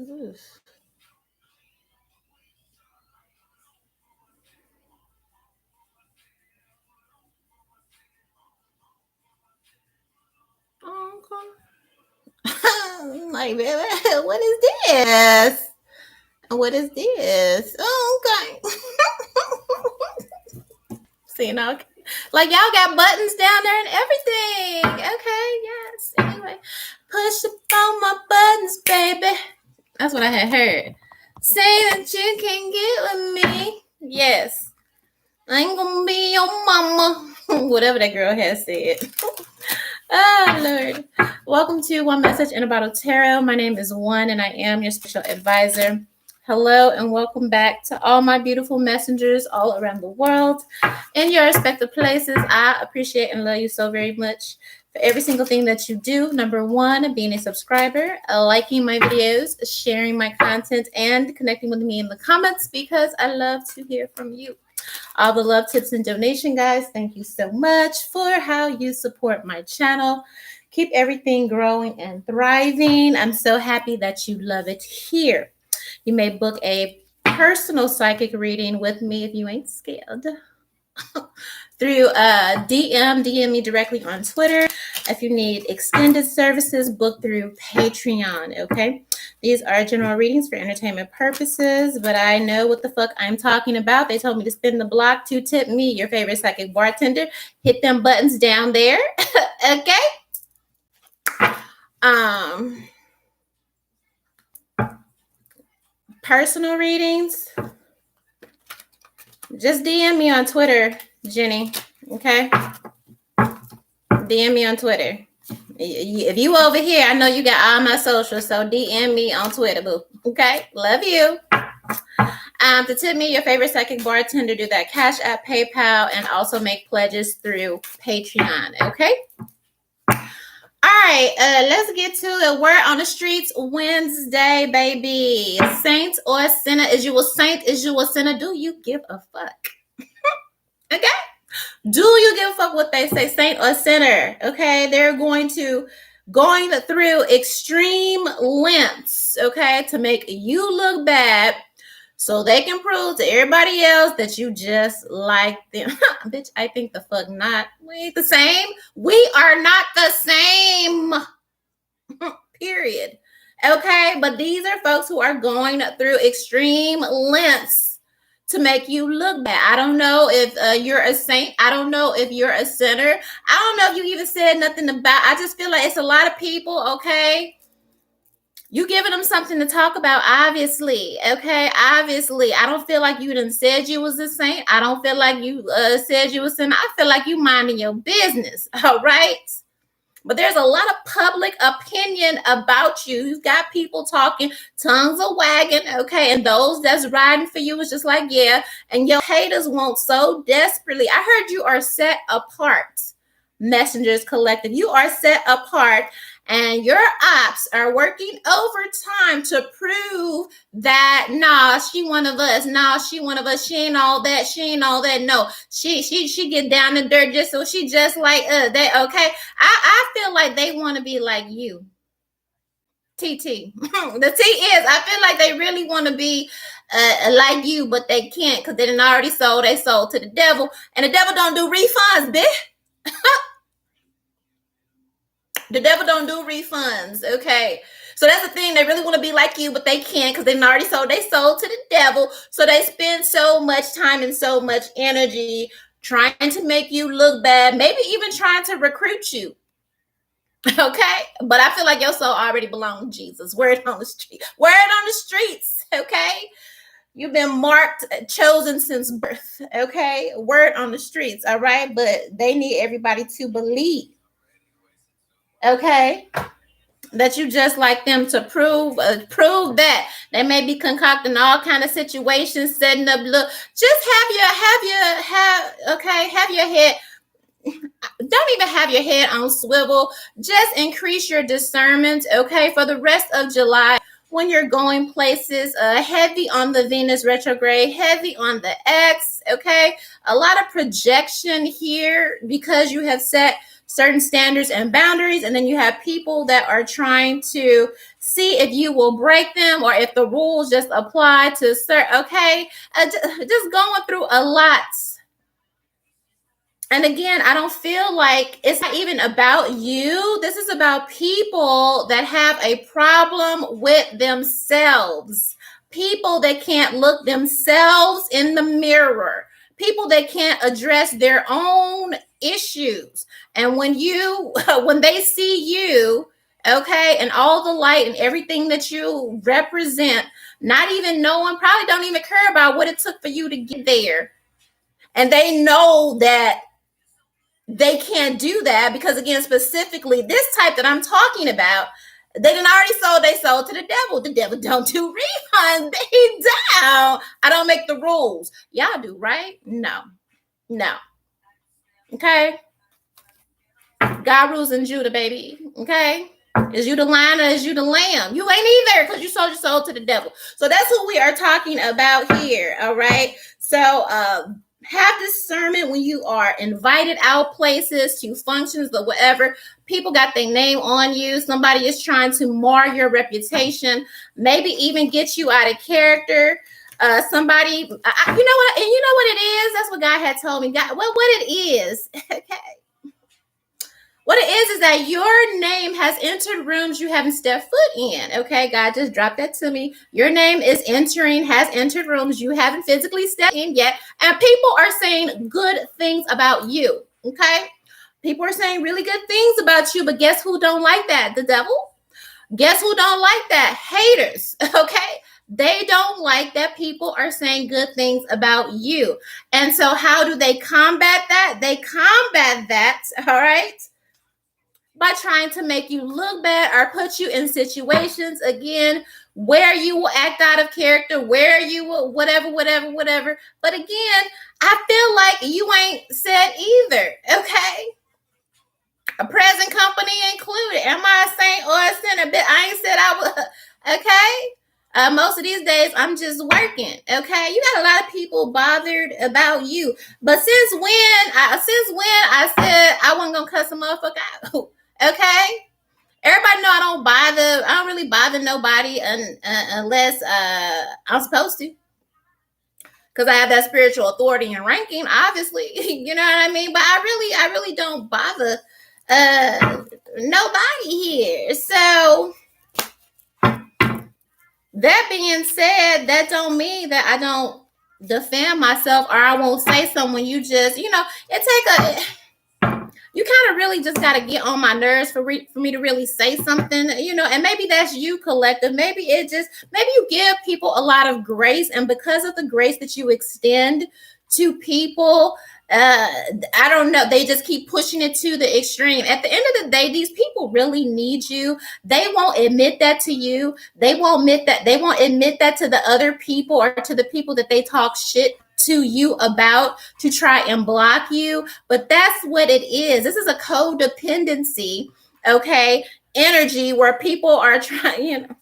is this? Oh, okay. Like, baby, what is this? What is this? Oh, okay. See, now, like y'all got buttons down there and everything. Okay, yes. Anyway, push up on my buttons, baby. That's what I had heard. Say that you can get with me. Yes. I ain't gonna be your mama. Whatever that girl has said. Oh, Lord. Welcome to One Message in a Bottle Tarot. My name is One, and I am your special advisor. Hello, and welcome back to all my beautiful messengers all around the world in your respective places. I appreciate and love you so very much for every single thing that you do. Number one, being a subscriber, liking my videos, sharing my content, and connecting with me in the comments because I love to hear from you. All the love, tips, and donation, guys. Thank you so much for how you support my channel. Keep everything growing and thriving. I'm so happy that you love it here. You may book a personal psychic reading with me if you ain't scared. Through DM me directly on Twitter. If you need extended services, book through Patreon, okay? These are general readings for entertainment purposes, but I know what the fuck I'm talking about. They told me to spin the block to tip me, your favorite psychic bartender. Hit them buttons down there, okay? Personal readings, just DM me on Twitter, Jenny, okay? DM me on Twitter. If you over here, I know you got all my socials, so DM me on Twitter, boo. Okay? Love you. To tip me, your favorite psychic bartender, do that Cash App, PayPal, and also make pledges through Patreon, okay? All right, let's get to the word on the streets Wednesday, baby. Saint or sinner? Is you a saint? Is you a sinner? Do you give a fuck? Okay? Do you give a fuck what they say, saint or sinner? Okay, they're going through extreme lengths, okay, to make you look bad so they can prove to everybody else that you just like them. Bitch, I think the fuck not. We ain't the same. We are not the same. Period. Okay, but these are folks who are going through extreme lengths to make you look bad. I don't know if you're a saint. I don't know if you're a sinner. I don't know if you even said nothing about. I just feel like it's a lot of people, okay? You giving them something to talk about, obviously, okay? Obviously. I don't feel like you done said you was a saint. I don't feel like you said you was a sinner. I feel like you minding your business, all right? But there's a lot of public opinion about you. You've got people talking, tongues are wagging, okay? And those that's riding for you is just like, yeah. And your haters want so desperately. I heard you are set apart, Messengers Collective. You are set apart, and your ops are working overtime to prove that, nah, she one of us. Nah, she one of us. She ain't all that. She ain't all that. No, she get down in dirt just so she just like us. That okay? I feel like they want to be like you. TT. The T is, I feel like they really want to be like you, but they can't because they done already sold. They sold to the devil, and the devil don't do refunds, bitch. The devil don't do refunds, okay? So that's the thing. They really want to be like you, but they can't because they already sold. They sold to the devil. So they spend so much time and so much energy trying to make you look bad, maybe even trying to recruit you. Okay? But I feel like your soul already belongs to Jesus. Word on the street. Word on the streets, okay? You've been marked, chosen since birth, okay? Word on the streets, all right? But they need everybody to believe, okay, that you just like them, to prove that. They may be concocting all kind of situations, setting up. Look, just have your head. Don't even have your head on swivel. Just increase your discernment, okay, for the rest of July. When you're going places, heavy on the Venus retrograde, heavy on the X, okay? A lot of projection here because you have set certain standards and boundaries, and then you have people that are trying to see if you will break them or if the rules just apply to certain. Okay, just going through a lot. And again, I don't feel like it's not even about you. This is about people that have a problem with themselves. People that can't look themselves in the mirror. People that can't address their own issues. And when they see you, okay, and all the light and everything that you represent, not even knowing, probably don't even care about what it took for you to get there. And they know that they can't do that because, again, specifically this type that I'm talking about, they done already sold their soul to the devil. The devil don't do refunds. They don't. I don't make the rules. Y'all do, right? No. Okay. God rules in Judah, baby. Okay. Is you the lion or is you the lamb? You ain't either because you sold your soul to the devil. So that's what we are talking about here. All right. So have discernment when you are invited out places, to functions or whatever. People got their name on you. Somebody is trying to mar your reputation, maybe even get you out of character. Somebody, you know what? And you know what it is? That's what God had told me. God, what it is. Okay. What it is that your name has entered rooms you haven't stepped foot in. Okay, God just dropped that to me. Your name has entered rooms you haven't physically stepped in yet. And people are saying good things about you. Okay, people are saying really good things about you. But guess who don't like that? The devil. Guess who don't like that? Haters. Okay. They don't like that people are saying good things about you. And so how do they combat that? They combat that, all right, by trying to make you look bad or put you in situations, again, where you will act out of character, where you will whatever. But again, I feel like you ain't said either, okay? A present company included. Am I a saint or a sinner? But I ain't said I was, okay? Most of these days, I'm just working, okay? You got a lot of people bothered about you. But since when I said I wasn't going to cuss a motherfucker out, okay? Everybody know I don't really bother nobody unless I'm supposed to. Because I have that spiritual authority and ranking, obviously. You know what I mean? But I really don't bother nobody here. So that being said, that don't mean that I don't defend myself or I won't say something when you just, you kind of really just got to get on my nerves for me to really say something, and maybe that's you, collective. Maybe you give people a lot of grace, and because of the grace that you extend to people, I don't know, they just keep pushing it to the extreme. At the end of the day, these people really need you. They won't admit that to you. They won't admit that to the other people or to the people that they talk shit to you about to try and block you. But that's what it is. This is a codependency, okay, energy where people are trying,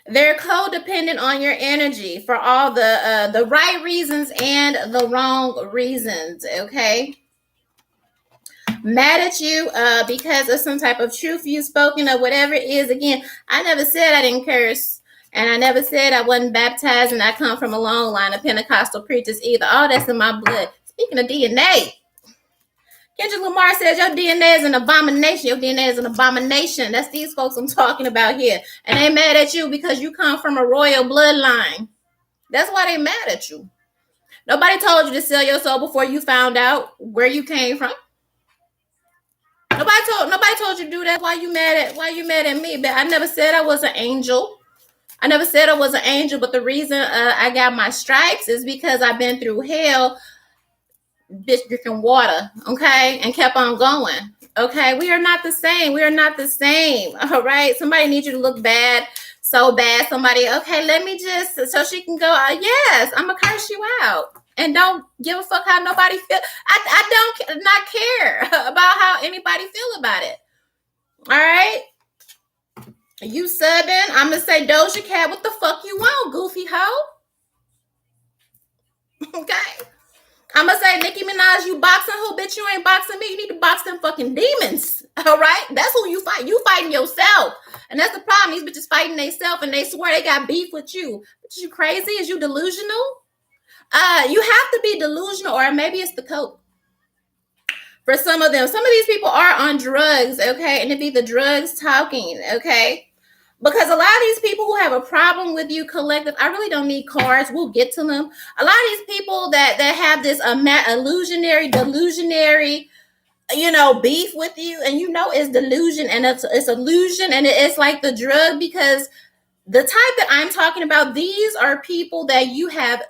they're codependent on your energy for all the right reasons and the wrong reasons, okay? Mad at you because of some type of truth you've spoken or whatever it is. Again, I never said I didn't curse. And I never said I wasn't baptized and I come from a long line of Pentecostal preachers either. All that's in my blood. Speaking of DNA, Kendrick Lamar says your DNA is an abomination. Your DNA is an abomination. That's these folks I'm talking about here. And they mad at you because you come from a royal bloodline. That's why they mad at you. Nobody told you to sell your soul before you found out where you came from. Nobody told you to do that. Why you mad at me? But I never said I was an angel. I never said I was an angel, but the reason I got my stripes is because I've been through hell, bitch, drinking water, okay, and kept on going, okay? We are not the same. All right? Somebody needs you to look bad, so bad. Somebody, okay, let me just, so she can go, yes, I'm going to curse you out. And don't give a fuck how nobody feel. I don't not care about how anybody feel about it. All right? You subbing? I'm gonna say Doja Cat. What the fuck you want, goofy hoe? Okay. I'm gonna say, Nicki Minaj, you boxing who? Bitch, you ain't boxing me. You need to box them fucking demons. All right? That's who you fight. You fighting yourself. And that's the problem. These bitches fighting themselves and they swear they got beef with you. Bitch, you crazy? Is you delusional? You have to be delusional, or maybe it's the coke. For some of them, some of these people are on drugs, okay? And it be the drugs talking, okay? Because a lot of these people who have a problem with you collective, I really don't need cards. We'll get to them. A lot of these people that have this delusionary, beef with you, and it's delusion and it's illusion, and it's like the drug, because the type that I'm talking about, these are people that you have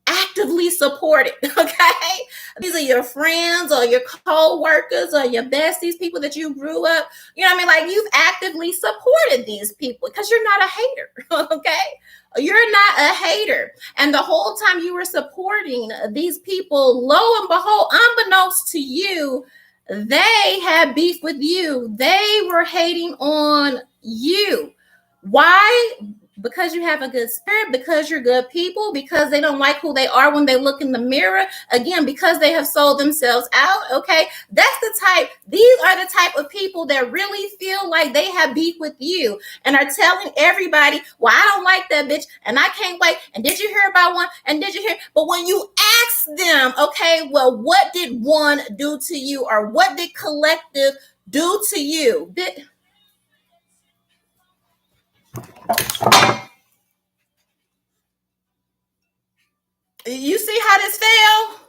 actively supported, okay? These are your friends or your co-workers or your besties, people that you grew up, like you've actively supported these people because you're not a hater, okay? You're not a hater. And the whole time you were supporting these people, lo and behold, unbeknownst to you, they had beef with you. They were hating on you. Why? Because you have a good spirit, because you're good people, because they don't like who they are when they look in the mirror. Again, because they have sold themselves out. Okay. These are the type of people that really feel like they have beef with you and are telling everybody, well, I don't like that bitch and I can't wait. And did you hear about one? And did you hear? But when you ask them, okay, well, what did one do to you, or what did collective do to you? You see how this fell?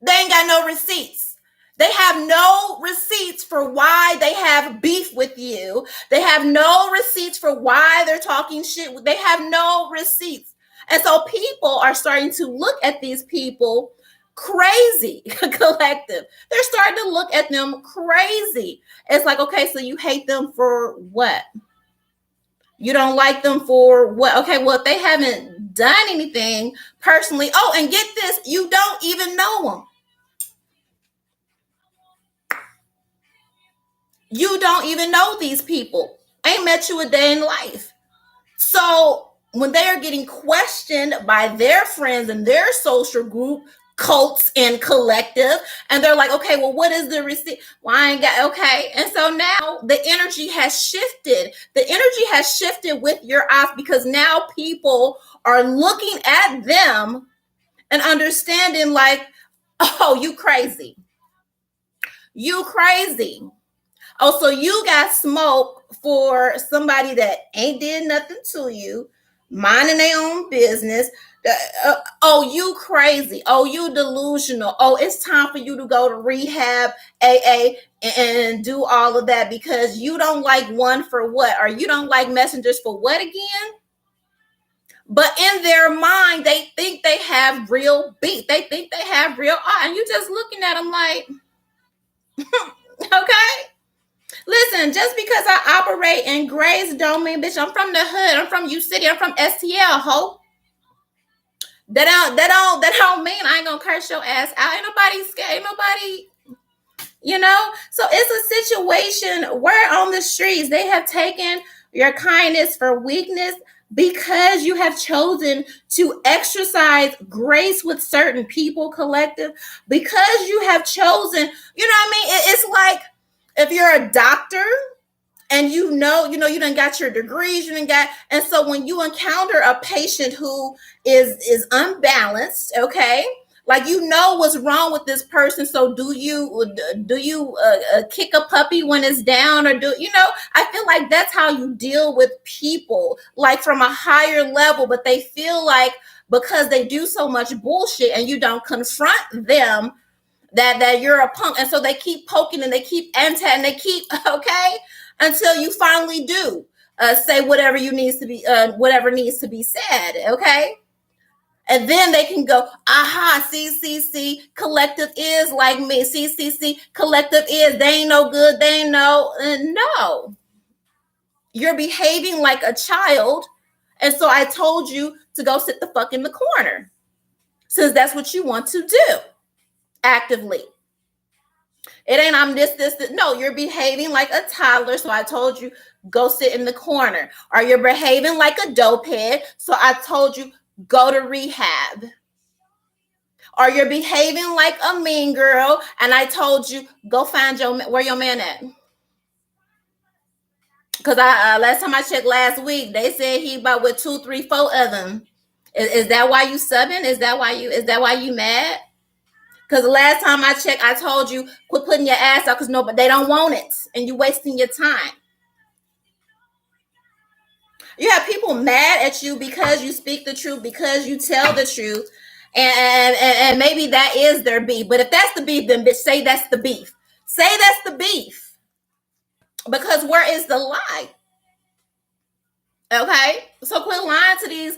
They ain't got no receipts. They have no receipts for why they have beef with you. They have no receipts for why they're talking shit. They have no receipts. And so people are starting to look at these people crazy, collective. They're starting to look at them crazy. It's like, okay, so you hate them for what? You don't like them for what? Okay, well, if they haven't done anything personally. Oh, and get this, you don't even know them. You don't even know these people. Ain't met you a day in life. So when they are getting questioned by their friends and their social group, cults and collective, and they're like, okay, well, what is the receipt? Well, I ain't got, okay. And so now the energy has shifted. The energy has shifted with your eyes, because now people are looking at them and understanding like, oh, you crazy. You crazy. Oh, so you got smoke for somebody that ain't did nothing to you, minding their own business. Oh, you crazy. Oh, you delusional. Oh, it's time for you to go to rehab, AA, and do all of that because you don't like one for what? Or you don't like messengers for what again? But in their mind, they think they have real beat. They think they have real art. And you just looking at them like, okay. Listen, just because I operate in grace don't mean, bitch, I'm from the hood. I'm from U City. I'm from STL, ho. That don't mean I ain't gonna curse your ass out. Ain't nobody scared. Ain't nobody, So it's a situation where on the streets they have taken your kindness for weakness, because you have chosen to exercise grace with certain people, collective, because you have chosen, what I mean? It's like if you're a doctor and you done got your degrees, and so when you encounter a patient who is unbalanced, okay, like what's wrong with this person, so do you kick a puppy when it's down, or I feel like that's how you deal with people, like from a higher level, but they feel like because they do so much bullshit and you don't confront them, that you're a punk, and so they keep poking and they keep and they keep okay, until you finally do say whatever needs to be said, okay, and then they can go, aha, see, collective is like me, see, collective is, they ain't no good, they ain't no, you're behaving like a child, and so I told you to go sit the fuck in the corner, since that's what you want to do actively. It ain't I'm this. No, you're behaving like a toddler. So I told you, go sit in the corner. Or you're behaving like a dopehead. So I told you, go to rehab. or you're behaving like a mean girl, and I told you, go find where your man at. Because I last time I checked last week, they said he about with 2, 3, 4 of them. Is that why you subbing? Is that why you mad? Because the last time I checked, I told you quit putting your ass out because nobody, they don't want it, and you wasting your time. You have people mad at you because you speak the truth, because you tell the truth, and maybe that is their beef. But if that's the beef, then bitch, say that's the beef. Say that's the beef. Because where is the lie? Okay, so quit lying to these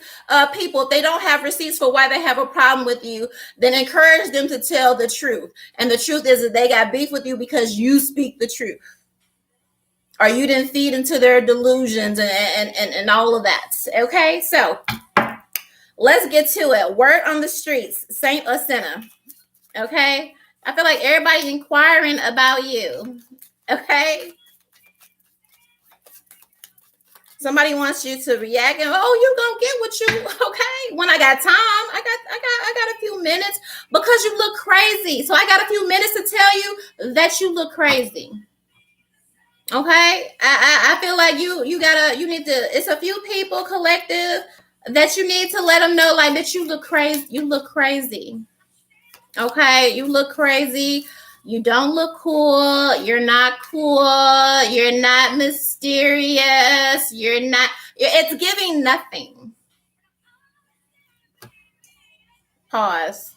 people. If they don't have receipts for why they have a problem with you, then encourage them to tell the truth. And the truth is that they got beef with you because you speak the truth, or you didn't feed into their delusions and all of that. Okay, so let's get to it. Word on the streets, saint or sinner. Okay, I feel like everybody's inquiring about you. Okay. Somebody wants you to react and you gonna get what you okay. When I got time, I got a few minutes because you look crazy. So I got a few minutes to tell you that you look crazy. Okay, I feel like you need to. It's a few people collective that you need to let them know like that you look crazy. You look crazy. Okay, you look crazy. You don't look cool. You're not cool. You're not mysterious. You're not. It's giving nothing. Pause.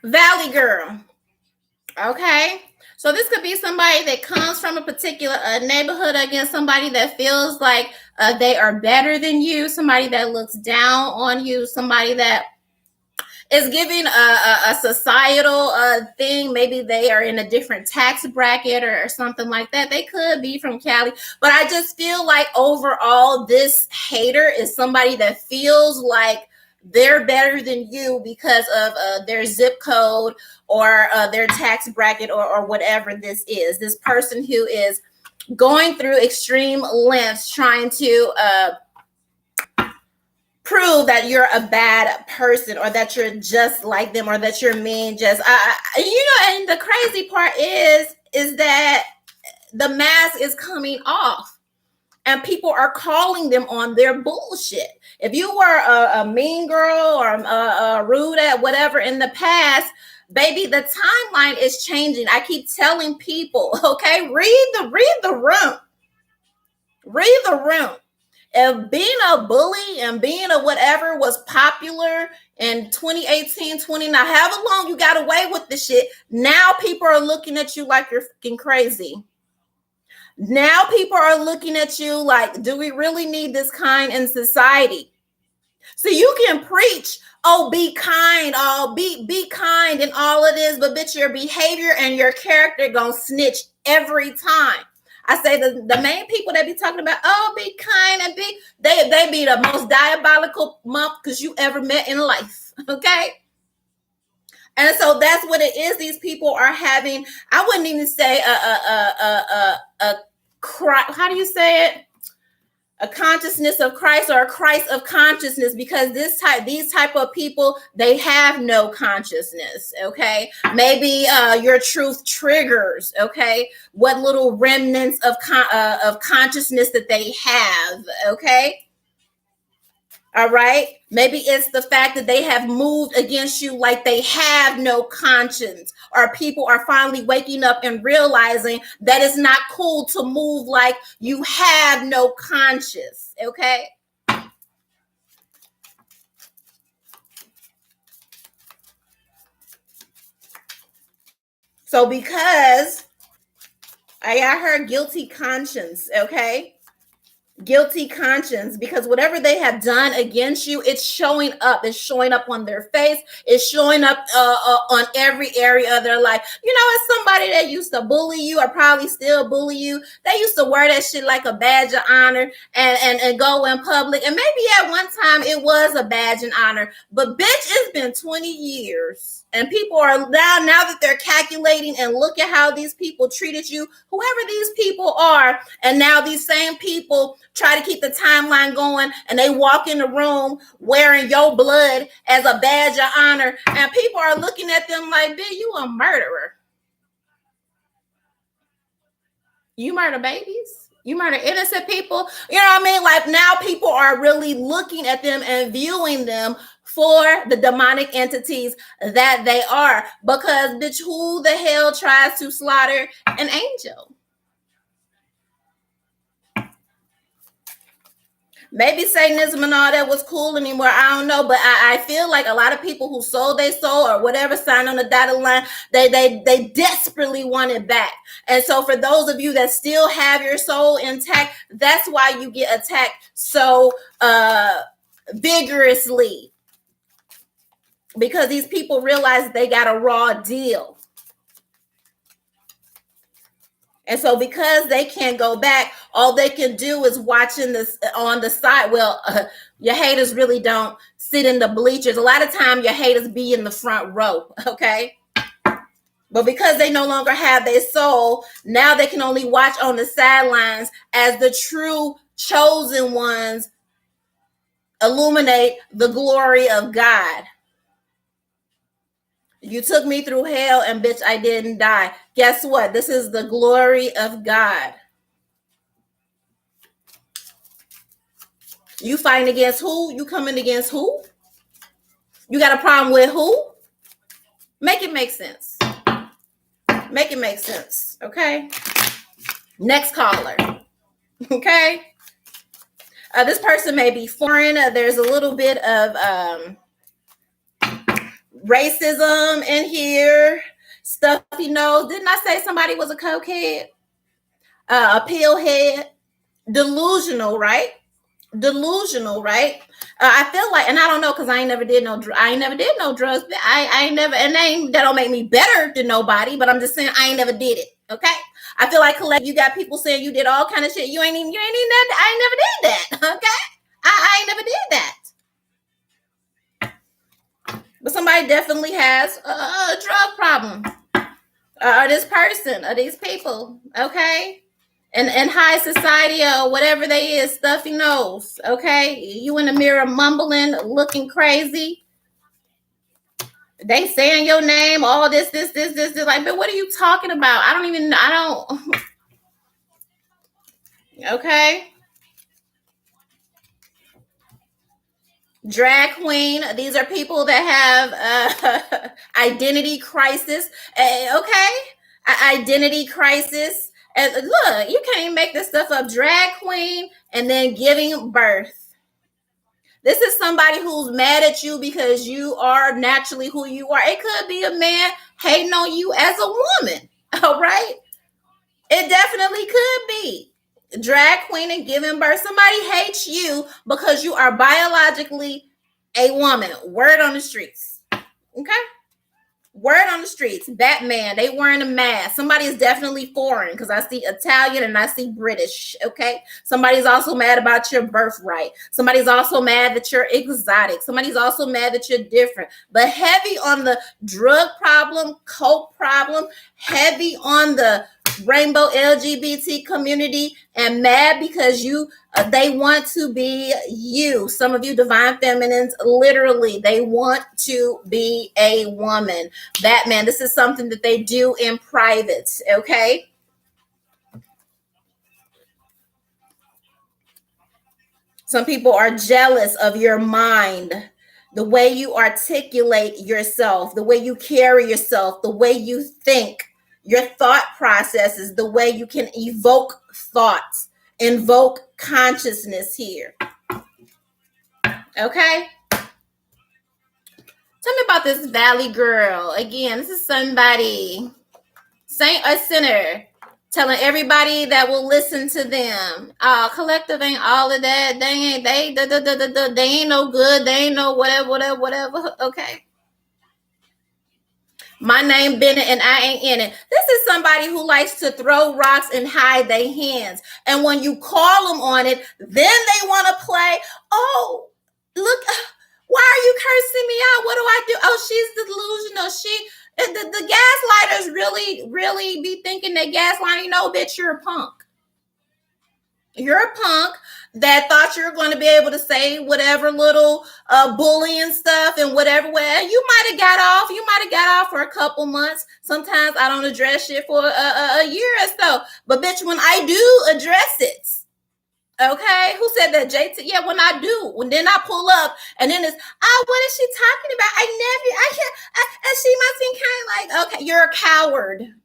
Valley girl. Okay. So this could be somebody that comes from a particular neighborhood against somebody that feels like they are better than you, somebody that looks down on you, somebody that is giving a societal thing. Maybe they are in a different tax bracket or something like that. They could be from Cali. But I just feel like overall, this hater is somebody that feels like they're better than you because of their zip code or their tax bracket or whatever this is. This person who is going through extreme lengths trying to prove that you're a bad person or that you're just like them or that you're mean. And the crazy part is that the mask is coming off and people are calling them on their bullshit. If you were a mean girl or rude at whatever in the past, baby, the timeline is changing. I keep telling people, okay, read the room. Read the room. If being a bully and being a whatever was popular in 2018, 29, however long you got away with the shit, now people are looking at you like you're fucking crazy. Now people are looking at you like, do we really need this kind in society? So you can preach, be kind, be kind and all of this, but bitch, your behavior and your character gonna snitch every time. I say the main people that be talking about, be kind and they be the most diabolical because you ever met in life. Okay. And so that's what it is. These people are having, I wouldn't even say how do you say it? A consciousness of Christ or a Christ of consciousness, because these type of people, they have no consciousness. Okay, maybe your truth triggers. Okay, what little remnants of consciousness that they have. Okay. All right. Maybe it's the fact that they have moved against you like they have no conscience, or people are finally waking up and realizing that it's not cool to move like you have no conscience. Okay. So because I heard guilty conscience. Okay. Guilty conscience, because whatever they have done against you, it's showing up. It's showing up on their face. It's showing up on every area of their life. It's somebody that used to bully you or probably still bully you. They used to wear that shit like a badge of honor and go in public. And maybe at one time it was a badge of honor, but bitch, it's been 20 years. And people are now that they're calculating and look at how these people treated you, whoever these people are. And now these same people try to keep the timeline going, and they walk in the room wearing your blood as a badge of honor, and people are looking at them like, bitch, you a murderer. You murder babies. You murder innocent people. You know what I mean? Like, now people are really looking at them and viewing them for the demonic entities that they are. Because, bitch, who the hell tries to slaughter an angel? Maybe Satanism and all that was cool anymore. I don't know. But I feel like a lot of people who sold their soul or whatever, signed on the dotted line, they desperately want it back. And so for those of you that still have your soul intact, that's why you get attacked so vigorously. Because these people realize they got a raw deal. And so because they can't go back, all they can do is watching this on the side. Well, your haters really don't sit in the bleachers. A lot of time your haters be in the front row, okay? But because they no longer have their soul, now they can only watch on the sidelines as the true chosen ones illuminate the glory of God. You took me through hell and bitch, I didn't die. Guess what? This is the glory of God. You fighting against who? You coming against who? You got a problem with who? Make it make sense. Make it make sense. Okay. Next caller. Okay. This person may be foreign. There's a little bit of racism in here. Stuffy nose. Didn't I say somebody was a cokehead? A pillhead? Delusional, right? Delusional, right? I feel like, and I don't know, because I ain't never did no drugs. I ain't never, and that don't make me better than nobody, but I'm just saying I ain't never did it. Okay. I feel like you got people saying you did all kind of shit. You ain't even that. I ain't never did that. Okay. I ain't never did that. But somebody definitely has a drug problem. Or this person, or these people. Okay. And high society or whatever they is, stuffy nose. Okay. You in the mirror mumbling, looking crazy. They saying your name, all this. Like, but what are you talking about? I don't. Okay. Drag queen. These are people that have identity crisis. Okay. Identity crisis. And look, you can't even make this stuff up. Drag queen and then giving birth. This is somebody who's mad at you because you are naturally who you are. It could be a man hating on you as a woman. All right. It definitely could be. Drag queen and giving birth. Somebody hates you because you are biologically a woman. Word on the streets. Okay. Word on the streets. Batman, they wearing a mask. Somebody is definitely foreign because I see Italian and I see British. Okay. Somebody's also mad about your birthright. Somebody's also mad that you're exotic. Somebody's also mad that you're different. But heavy on the drug problem, coke problem, heavy on the rainbow LGBT community, and mad because they want to be you. Some of you divine feminines, literally, they want to be a woman. Batman, this is something that they do in private, okay? Some people are jealous of your mind, the way you articulate yourself, the way you carry yourself, the way you think, your thought processes, the way you can evoke thoughts, invoke consciousness here. Okay? Tell me about this Valley girl. Again, this is somebody, saint or sinner, telling everybody that will listen to them. Collective ain't all of that. They ain't no good. They ain't no whatever. Okay. My name Bennett and I ain't in it. This is somebody who likes to throw rocks and hide their hands. And when you call them on it, then they want to play. Oh, look, why are you cursing me out? What do I do? Oh, she's delusional. The gaslighters really be thinking that gaslighting. No, bitch, you're a punk. You're a punk that thought you were going to be able to say whatever little bullying stuff in whatever way. You might have got off. You might have got off for a couple months. Sometimes I don't address shit for a year or so. But bitch, when I do address it, okay, who said that? JT? Yeah, when I do, when then I pull up and then it's, oh, what is she talking about? I can't, and she must be kind of like, okay, you're a coward.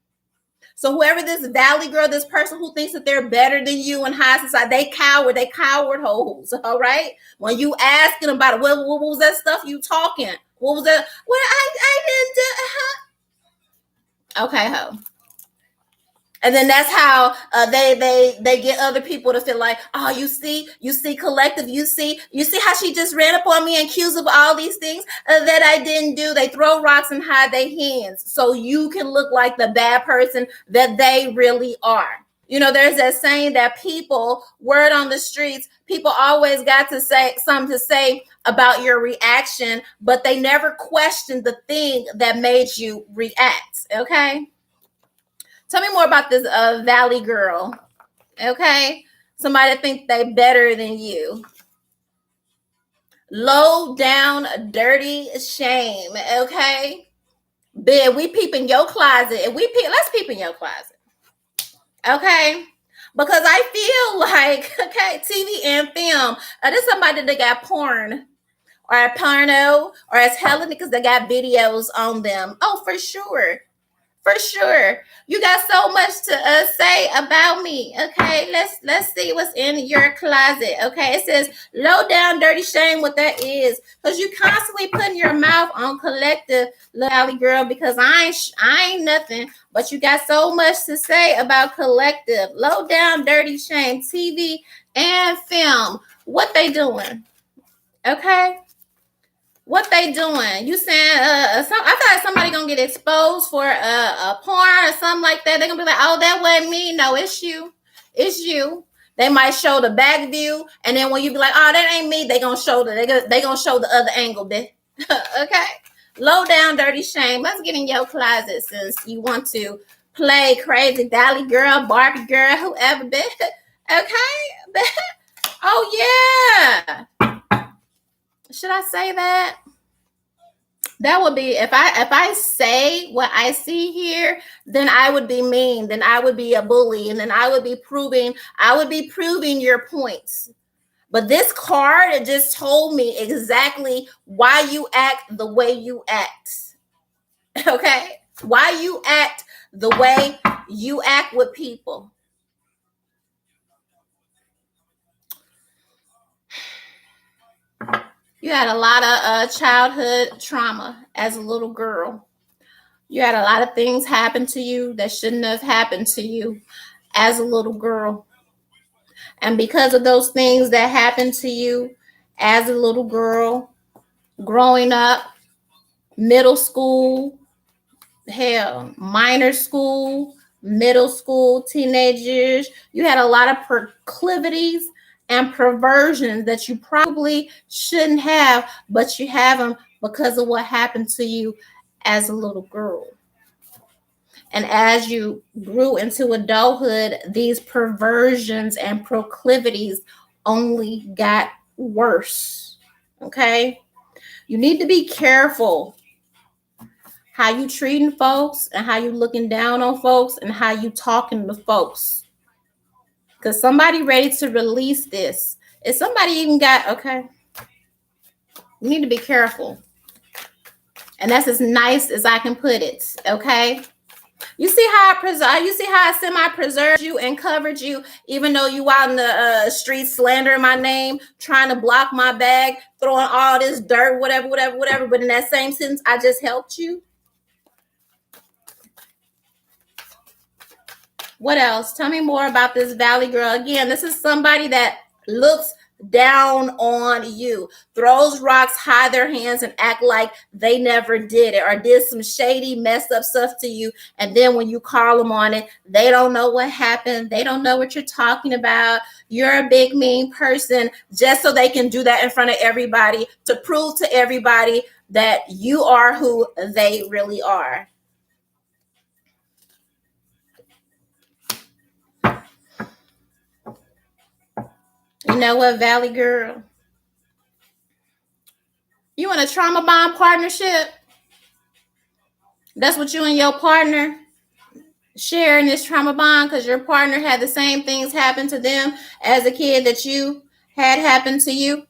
So whoever this valley girl, this person who thinks that they're better than you in high society, they coward hoes. All right. When you asking about it, what was that stuff you talking? What was that? Well, I didn't do. Okay, ho. And then that's how they get other people to feel like, oh, you see collective, you see how she just ran up on me and accused of all these things that I didn't do. They throw rocks and hide their hands so you can look like the bad person that they really are. You know, there's that saying that people, word on the streets, people always got to say something to say about your reaction, but they never questioned the thing that made you react. Okay. Tell me more about this Valley girl. Okay. Somebody that think they better than you. Low down, dirty shame. Okay. Bid, we peep in your closet. And let's peep in your closet. Okay. Because I feel like, okay, TV and film. There's somebody that got porn or a porno or as hella because they got videos on them. Oh, for sure. For sure. You got so much to say about me. Okay, let's see what's in your closet. Okay, it says low down dirty shame. What that is, because you constantly putting your mouth on collective, Lally girl. Because I ain't nothing, but you got so much to say about collective. Low down dirty shame. TV and film. What they doing? Okay. What they doing? You saying I thought somebody gonna get exposed for a porn or something like that. They're gonna be like, oh, that wasn't me. No, it's you. It's you. They might show the back view, and then when you be like, oh, that ain't me, they gonna show they gonna show the other angle. Okay. Low down, dirty shame. Let's get in your closet since you want to play crazy Dolly girl, Barbie girl, whoever. Okay. Oh yeah. Should I say that? That would be if I say what I see here, then I would be mean, then I would be a bully, and then I would be proving your points. But this card, it just told me exactly why you act the way you act. Okay? Why you act the way you act with people. You had a lot of childhood trauma as a little girl. You had a lot of things happen to you that shouldn't have happened to you as a little girl. And because of those things that happened to you as a little girl, growing up, middle school, hell, minor school, middle school, teenagers, you had a lot of proclivities and perversions that you probably shouldn't have, but you have them because of what happened to you as a little girl. And as you grew into adulthood, these perversions and proclivities only got worse. Okay? You need to be careful how you treating folks and how you looking down on folks and how you talking to folks. Because somebody ready to release this. If somebody even got, okay, you need to be careful. And that's as nice as I can put it. Okay? You see how I semi-preserved you and covered you, even though you out in the street slandering my name, trying to block my bag, throwing all this dirt, whatever. But in that same sentence, I just helped you. What else? Tell me more about this Valley girl. Again, this is somebody that looks down on you, throws rocks, hide their hands, and act like they never did it or did some shady, messed up stuff to you. And then when you call them on it, they don't know what happened. They don't know what you're talking about. You're a big, mean person just so they can do that in front of everybody to prove to everybody that you are who they really are. You know what, Valley girl? You in a trauma bond partnership? That's what you and your partner share in this trauma bond, because your partner had the same things happen to them as a kid that you had happen to you.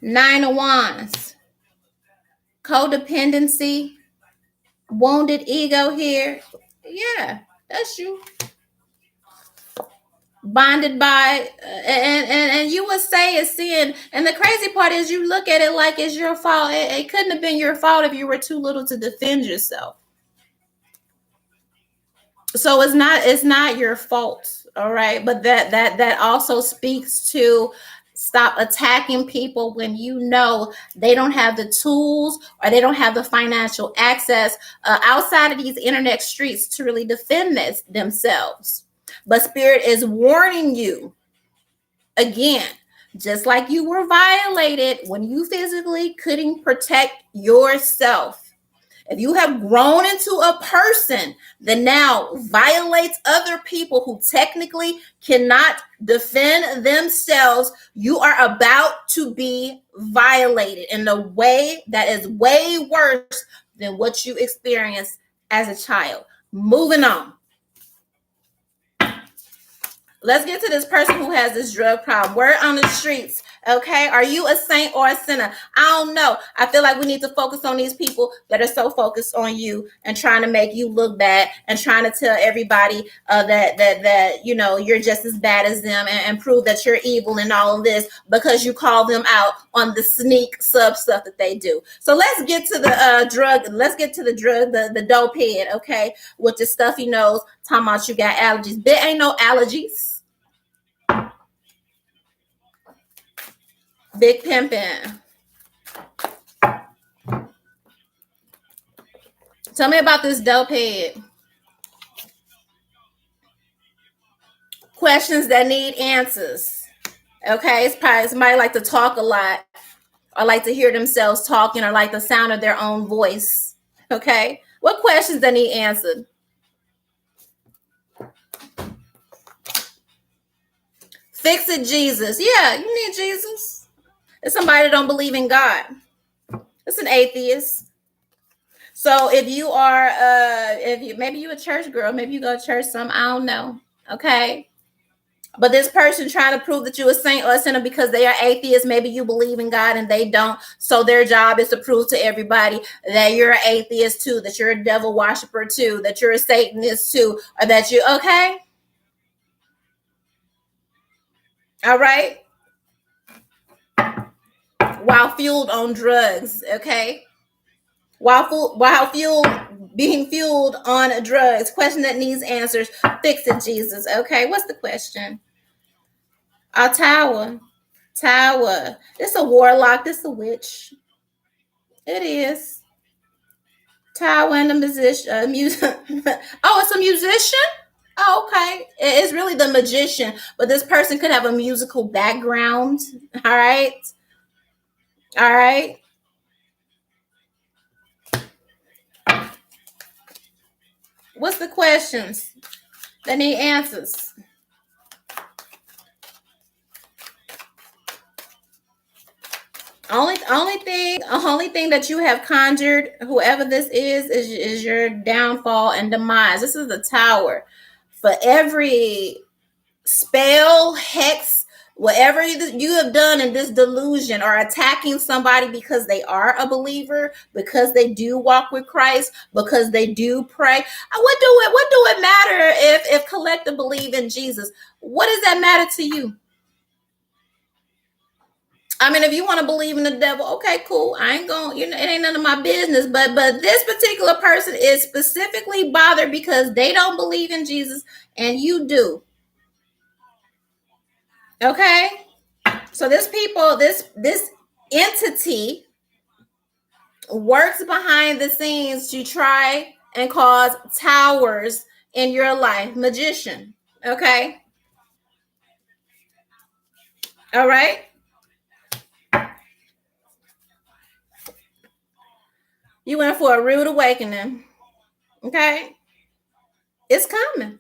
Nine of Wands. Codependency. Wounded ego here. Yeah, that's you. Bonded by and you would say it's sin, and the crazy part is you look at it like it's your fault. It couldn't have been your fault if you were too little to defend yourself. So it's not your fault, all right? But that also speaks to stop attacking people when you know they don't have the tools or they don't have the financial access outside of these internet streets to really defend themselves. But Spirit is warning you again, just like you were violated when you physically couldn't protect yourself. If you have grown into a person that now violates other people who technically cannot defend themselves, you are about to be violated in a way that is way worse than what you experienced as a child. Moving on. Let's get to this person who has this drug problem. Word on the streets. Okay, are you a saint or a sinner? I don't know. I feel like we need to focus on these people that are so focused on you and trying to make you look bad and trying to tell everybody that you know you're just as bad as them and prove that you're evil and all of this because you call them out on the sneak sub stuff that they do. So let's get to the drug. Let's get to the drug, the dope head. Okay, with the stuffy nose, talking about you got allergies. There ain't no allergies. Big pimpin'. Tell me about this dope head. Questions that need answers. Okay, it's probably somebody like to talk a lot or like to hear themselves talking or like the sound of their own voice. Okay, what questions that need answered? Fix it, Jesus. Yeah, you need Jesus. It's somebody that don't believe in God. It's an atheist. So if you are, if you maybe you a church girl, maybe you go to church some, I don't know. Okay. But this person trying to prove that you're a saint or a sinner because they are atheists, maybe you believe in God and they don't. So their job is to prove to everybody that you're an atheist too, that you're a devil worshiper too, that you're a Satanist too, or that you okay. All right. While fueled on drugs, okay. While being fueled on drugs. Question that needs answers. Fix it, Jesus. Okay. What's the question? A tower. Tower. It's a warlock. It's a witch. It is. Tower and a musician. Oh, it's a musician? Oh, okay. It's really the magician, but this person could have a musical background. All right. All right. What's the questions that need answers? Only thing that you have conjured, whoever this is your downfall and demise. This is the tower. For every spell, hex, whatever you have done in this delusion or attacking somebody because they are a believer, because they do walk with Christ, because they do pray. What do it matter if collective believe in Jesus? What does that matter to you? I mean, if you want to believe in the devil, okay, cool. I ain't going, it ain't none of my business. But this particular person is specifically bothered because they don't believe in Jesus and you do. Okay? So this entity works behind the scenes to try and cause towers in your life. Magician. Okay? All right? You went for a rude awakening. Okay? It's coming.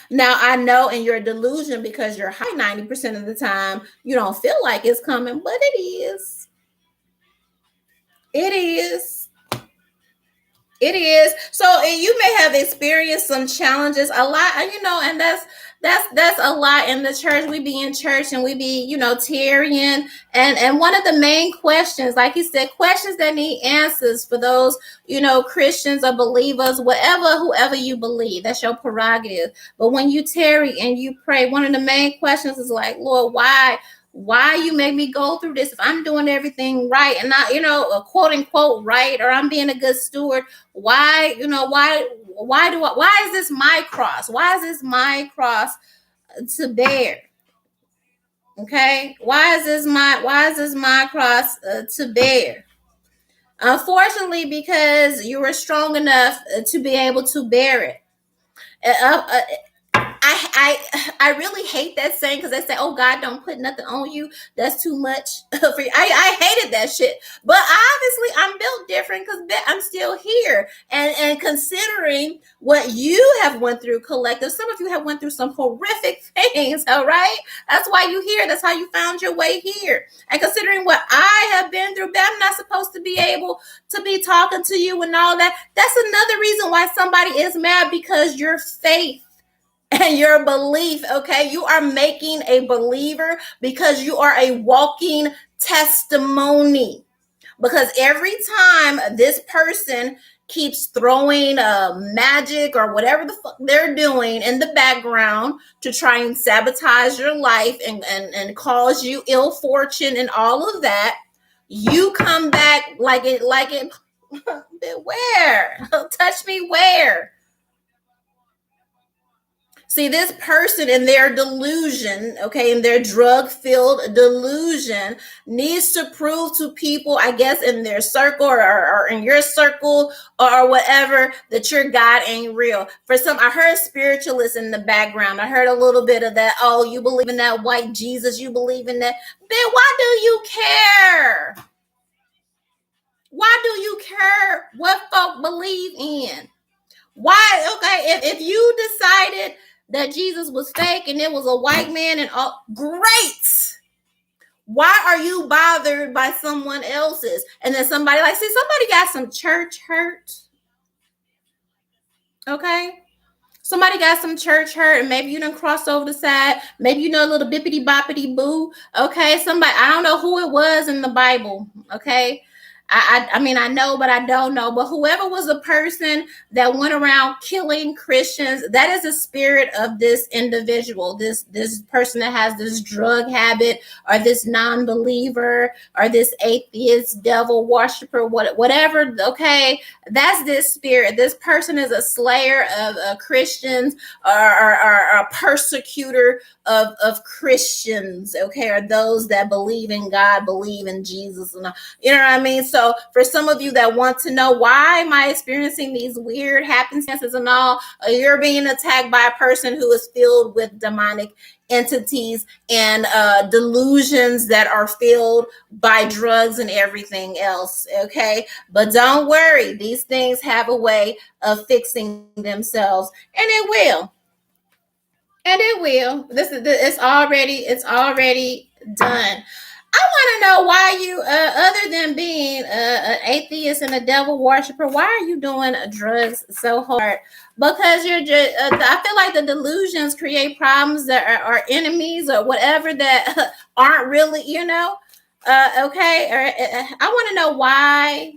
Now I know in your delusion, because you're high 90% of the time, you don't feel like it's coming, but it is. It is. It is. So you may have experienced some challenges, a lot, and that's a lot in the church. We be in church and we be, tarrying. And one of the main questions, like you said, questions that need answers for those, Christians or believers, whoever you believe, that's your prerogative. But when you tarry and you pray, one of the main questions is like, Lord, why you make me go through this if I'm doing everything right and not, quote unquote right, or I'm being a good steward? Why is this my cross? Why is this my cross to bear? Okay, why is this my cross to bear? Unfortunately, because you were strong enough to be able to bear it. I really hate that saying, because they say, "Oh, God don't put nothing on you that's too much for you." I hated that shit, but obviously I'm built different because I'm still here. And considering what you have went through, collective, some of you have went through some horrific things. All right, that's why you here. That's how you found your way here. And considering what I have been through, I'm not supposed to be able to be talking to you and all that. That's another reason why somebody is mad, because your faith and your belief, okay? You are making a believer because you are a walking testimony. Because every time this person keeps throwing magic or whatever the fuck they're doing in the background to try and sabotage your life and cause you ill fortune and all of that, you come back like it where? Touch me where? See, this person in their delusion, okay, in their drug-filled delusion, needs to prove to people, I guess, in their circle or in your circle or whatever, that your God ain't real. For some, I heard spiritualists in the background. I heard a little bit of that. Oh, you believe in that white Jesus? You believe in that? Then why do you care? Why do you care what folk believe in? Why? Okay, if you decided that Jesus was fake and it was a white man and all, great. Why are you bothered by someone else's? And then somebody somebody got some church hurt. Okay. Somebody got some church hurt, and maybe you done crossed over the side. Maybe you know a little bippity boppity boo. Okay. Somebody, I don't know who it was in the Bible. Okay. I mean, I know, but I don't know. But whoever was the person that went around killing Christians, that is the spirit of this individual, this person that has this drug habit, or this non-believer, or this atheist, devil worshiper, whatever. Okay, that's this spirit. This person is a slayer of Christians, or a persecutor of Christians. Okay, or those that believe in God, believe in Jesus, and you know what I mean? So for some of you that want to know, why am I experiencing these weird happenstances and all, you're being attacked by a person who is filled with demonic entities and delusions that are filled by drugs and everything else. Okay, but don't worry, these things have a way of fixing themselves, and it will. And it will. It's already done. I want to know why you, other than being an atheist and a devil worshiper, why are you doing drugs so hard? Because you're just, I feel like the delusions create problems that are enemies or whatever that aren't really, okay. Or I want to know why.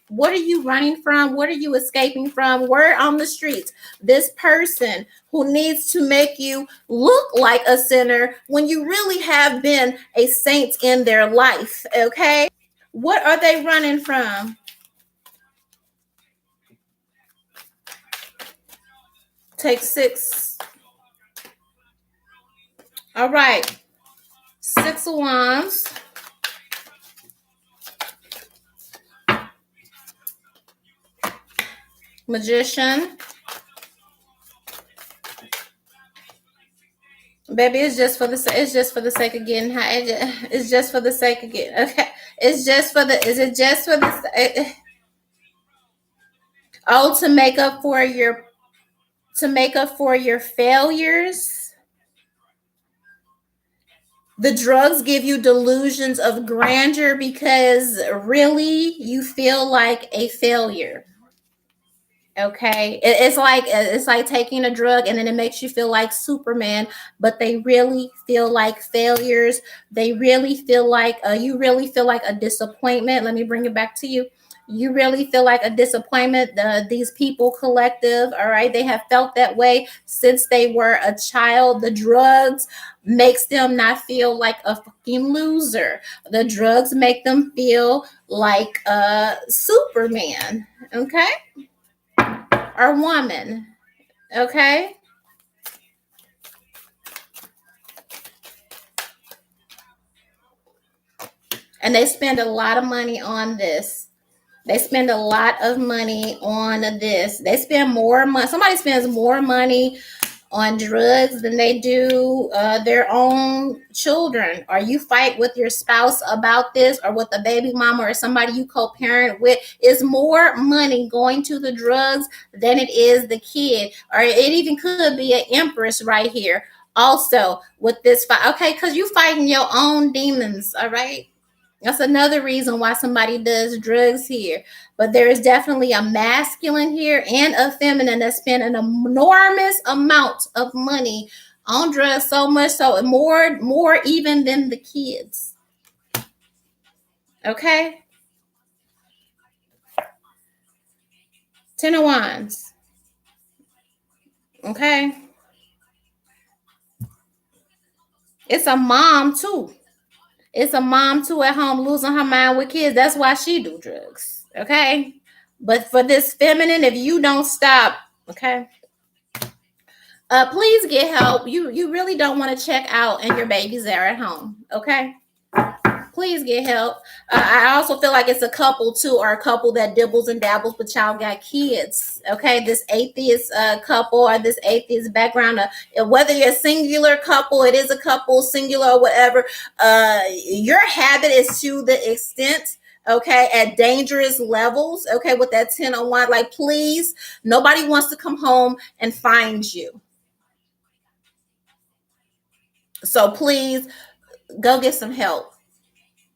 What are you running from? What are you escaping from? Word on the streets, this person who needs to make you look like a sinner when you really have been a saint in their life. Okay. What are they running from? Take 6. All right. 6 of Wands. Magician. Baby, it's just for the sake of getting high. It's just for the sake of getting, okay. Is it just for the, oh, to make up for your, to make up for your failures. The drugs give you delusions of grandeur because really you feel like a failure. Okay, it's like taking a drug and then it makes you feel like Superman, but they really feel like failures. They really feel like you really feel like a disappointment. Let me bring it back to you. You really feel like a disappointment. These people collective, all right, they have felt that way since they were a child. The drugs makes them not feel like a fucking loser. The drugs make them feel like a Superman. Okay, or woman. Okay. And they spend a lot of money on this. They spend a lot of money on this. They spend more money. Somebody spends more money on drugs than they do their own children. Or you fight with your spouse about this, or with a baby mama or somebody you co-parent with. Is more money going to the drugs than it is the kid. Or it even could be an empress right here. Also, with this fight, okay, because you fighting your own demons, all right? That's another reason why somebody does drugs here. But there is definitely a masculine here and a feminine that spend an enormous amount of money on drugs, so much so more even than the kids. Okay? 10 of Wands. Okay? It's a mom too. It's a mom too at home losing her mind with kids. That's why she do drugs. Okay? But for this feminine, if you don't stop, okay? Please get help. You really don't want to check out and your babies are at home. Okay. Please get help. I also feel like it's a couple too, or a couple that dibbles and dabbles, but y'all got kids. Okay, this atheist couple or this atheist background, whether you're a singular couple, it is a couple, singular or whatever. Your habit is to the extent, okay, at dangerous levels. Okay, with that 10 on 1, like please, nobody wants to come home and find you. So please go get some help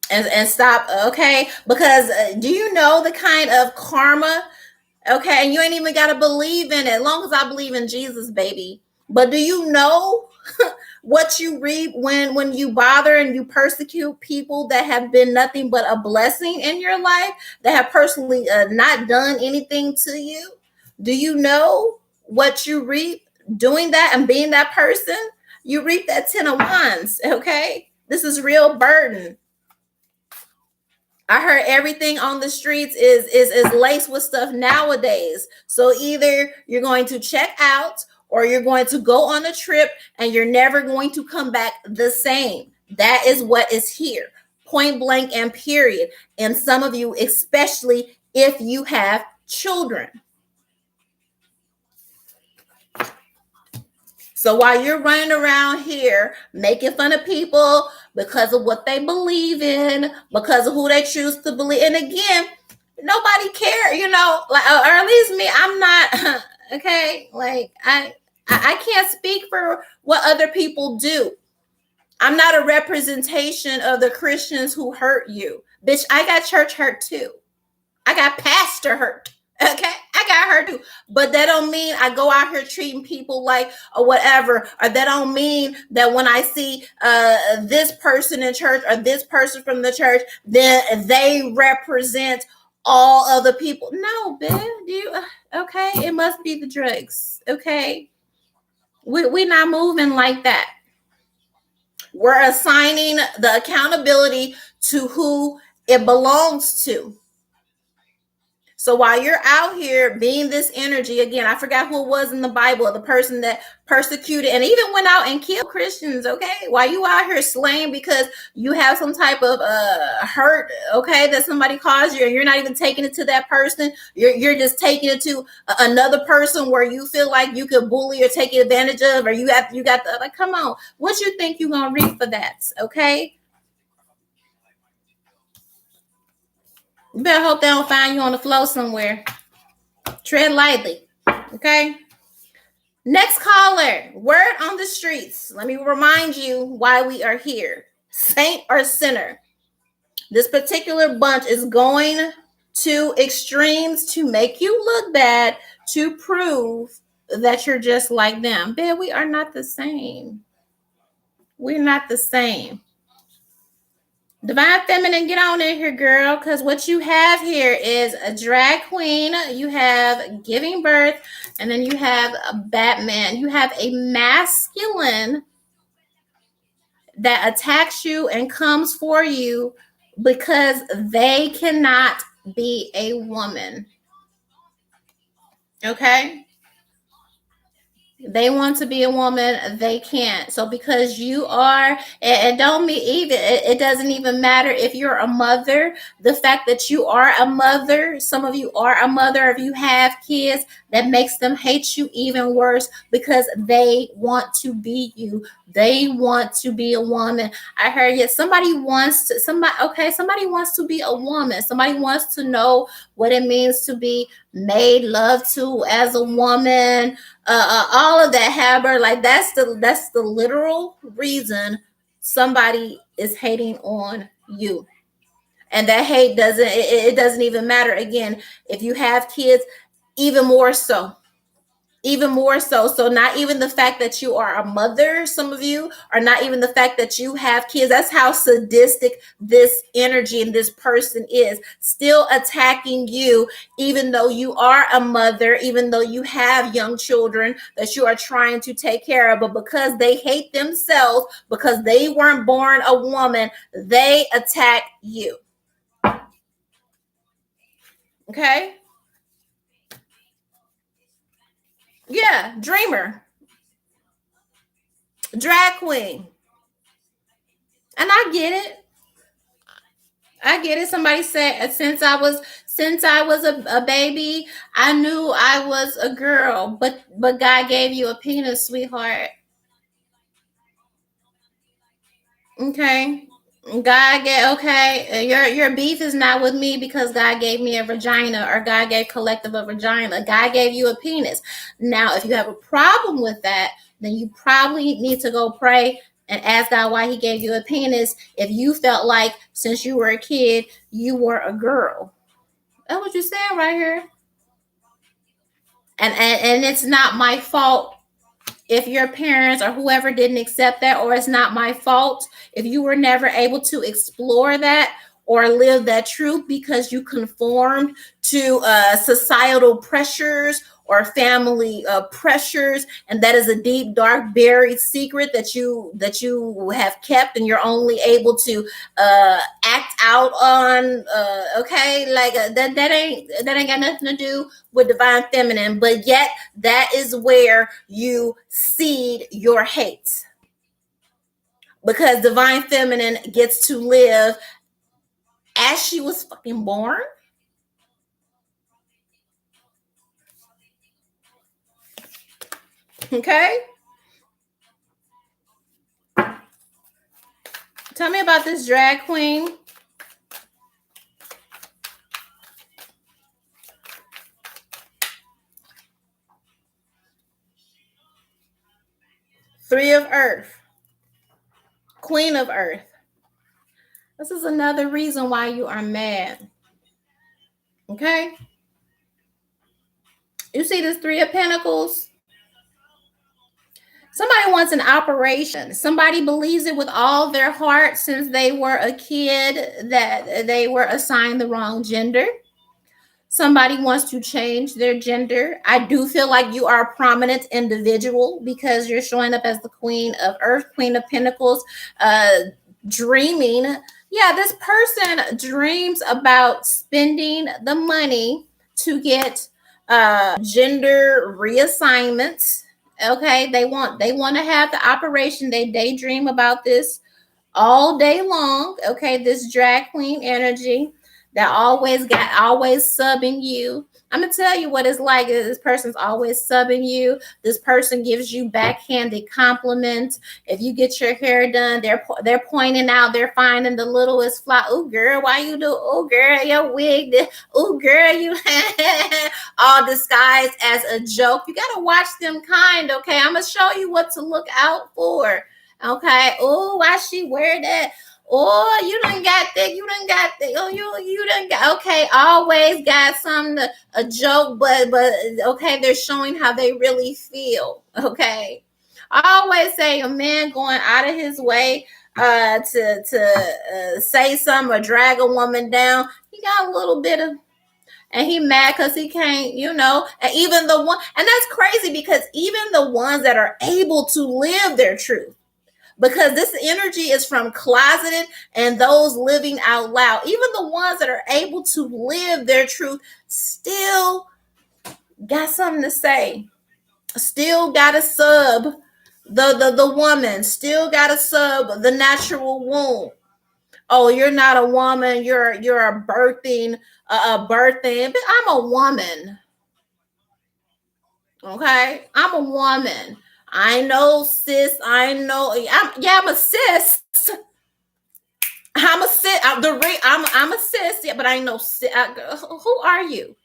and stop. Okay, because do you know the kind of karma? Okay, and you ain't even got to believe in it. As long as I believe in Jesus, baby. But do you know what you reap when you bother and you persecute people that have been nothing but a blessing in your life, that have personally not done anything to you? Do you know what you reap doing that and being that person? You reap that 10 of Wands. Okay, this is real burden. I heard everything on the streets is laced with stuff nowadays. So either you're going to check out or you're going to go on a trip and you're never going to come back the same. That is what is here. Point blank and period. And some of you, especially if you have children. So while you're running around here making fun of people because of what they believe in, because of who they choose to believe, and again, nobody care, like, or at least me, I'm not okay. Like I can't speak for what other people do. I'm not a representation of the Christians who hurt you, bitch. I got church hurt too. I got pastor hurt. Okay, I got her too, but that don't mean I go out here treating people like or whatever, or that don't mean that when I see this person in church or this person from the church, then they represent all other people. No, Ben, okay? It must be the drugs. Okay, we're not moving like that. We're assigning the accountability to who it belongs to. So while you're out here being this energy, again, I forgot who it was in the Bible, the person that persecuted and even went out and killed Christians, okay? While you out here slaying because you have some type of hurt, okay, that somebody caused you, and you're not even taking it to that person. You're just taking it to another person where you feel like you could bully or take advantage of, or you got the, like, come on, what you think you're gonna reap for that, okay? You better hope they don't find you on the floor somewhere. Tread lightly, okay? Next caller, word on the streets. Let me remind you why we are here. Saint or sinner? This particular bunch is going to extremes to make you look bad, to prove that you're just like them. Babe, we are not the same. We're not the same. Divine Feminine, get on in here, girl, because what you have here is a drag queen, you have giving birth, and then you have a Batman. You have a masculine that attacks you and comes for you because they cannot be a woman. Okay? They want to be a woman, they can't. So because you are, it don't mean even, it doesn't even matter if you're a mother. The fact that you are a mother, some of you are a mother, if you have kids, that makes them hate you even worse because they want to be you. They want to be a woman. I heard you. Somebody wants to be a woman. Somebody wants to know what it means to be made love to as a woman. All of that, Haber, like that's the literal reason somebody is hating on you. And that hate it doesn't even matter. Again, if you have kids, even more so. So not even the fact that you are a mother, some of you are not even the fact that you have kids. That's how sadistic this energy and this person is, still attacking you, even though you are a mother, even though you have young children that you are trying to take care of. But because they hate themselves, because they weren't born a woman, they attack you. Okay? Yeah, dreamer, drag queen. And I get it. Somebody said since I was a baby, I knew I was a girl. But God gave you a penis, sweetheart. Okay. Your beef is not with me because God gave me a vagina or God gave collective a vagina. God gave you a penis. Now, if you have a problem with that, then you probably need to go pray and ask God why he gave you a penis if you felt like since you were a kid you were a girl. That's what you're saying right here. And it's not my fault if your parents or whoever didn't accept that, or it's not my fault if you were never able to explore that or live that truth because you conformed to societal pressures or family pressures, and that is a deep, dark, buried secret that you have kept, and you're only able to act out on. Okay, like that ain't got nothing to do with divine feminine, but yet that is where you seed your hate, because divine feminine gets to live as she was fucking born. Okay, tell me about this drag queen. Three of Earth, Queen of Earth. This is another reason why you are mad. Okay, you see this Three of Pentacles. Somebody wants an operation. Somebody believes it with all their heart since they were a kid that they were assigned the wrong gender. Somebody wants to change their gender. I do feel like you are a prominent individual because you're showing up as the Queen of Earth, Queen of Pentacles, dreaming. Yeah, this person dreams about spending the money to get gender reassignments. Okay, they want to have the operation. They daydream about this all day long. Okay, this drag queen energy. that always subbing you. I'm gonna tell you what it's like. This person's always subbing you. This person gives you backhanded compliments. If you get your hair done, they're pointing out, they're finding the littlest flaw. Oh girl, why you do? Oh girl, your wig. Oh girl, you all disguised as a joke. You gotta watch them kind. Okay, I'm gonna show you what to look out for. Okay. Oh, why she wear that? Oh, you done got that. You done got that. Oh, you done got. Okay, always got something a joke, but okay, they're showing how they really feel. Okay, I always say a man going out of his way to say something or drag a woman down. He got a little bit of. And he mad because he can't, and even the one, and that's crazy because even the ones that are able to live their truth, because this energy is from closeted and those living out loud. Even the ones that are able to live their truth still got something to say. Still got to sub the woman. Still got to sub the natural womb. Oh, you're not a woman. You're a birthing. But I'm a woman. Okay, I'm a woman. I know, sis. I know. I'm a sis. I'm a sis. I'm a sis. Yeah, but I ain't no sis. Who are you?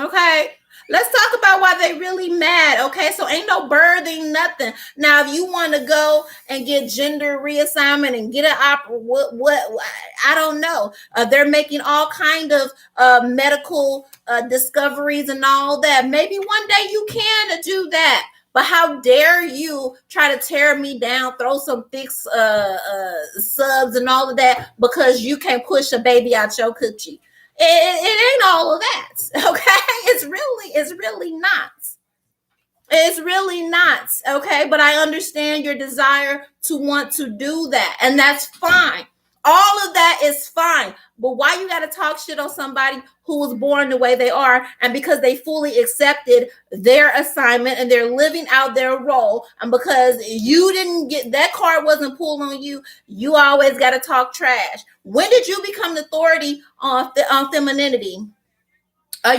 Okay. Let's talk about why they really mad. Okay, so ain't no birthing nothing. Now, if you want to go and get gender reassignment and get an opera, what I don't know. They're making all kind of medical discoveries and all that. Maybe one day you can do that. But how dare you try to tear me down, throw some thick subs and all of that because you can't push a baby out your coochie. It ain't all of that. Okay, it's really not. It's really not. Okay, but I understand your desire to want to do that, and that's fine. All of that is fine. But why you got to talk shit on somebody who was born the way they are, and because they fully accepted their assignment and they're living out their role, and because you didn't get that card wasn't pulled on you, you always got to talk trash. When did you become the authority on femininity?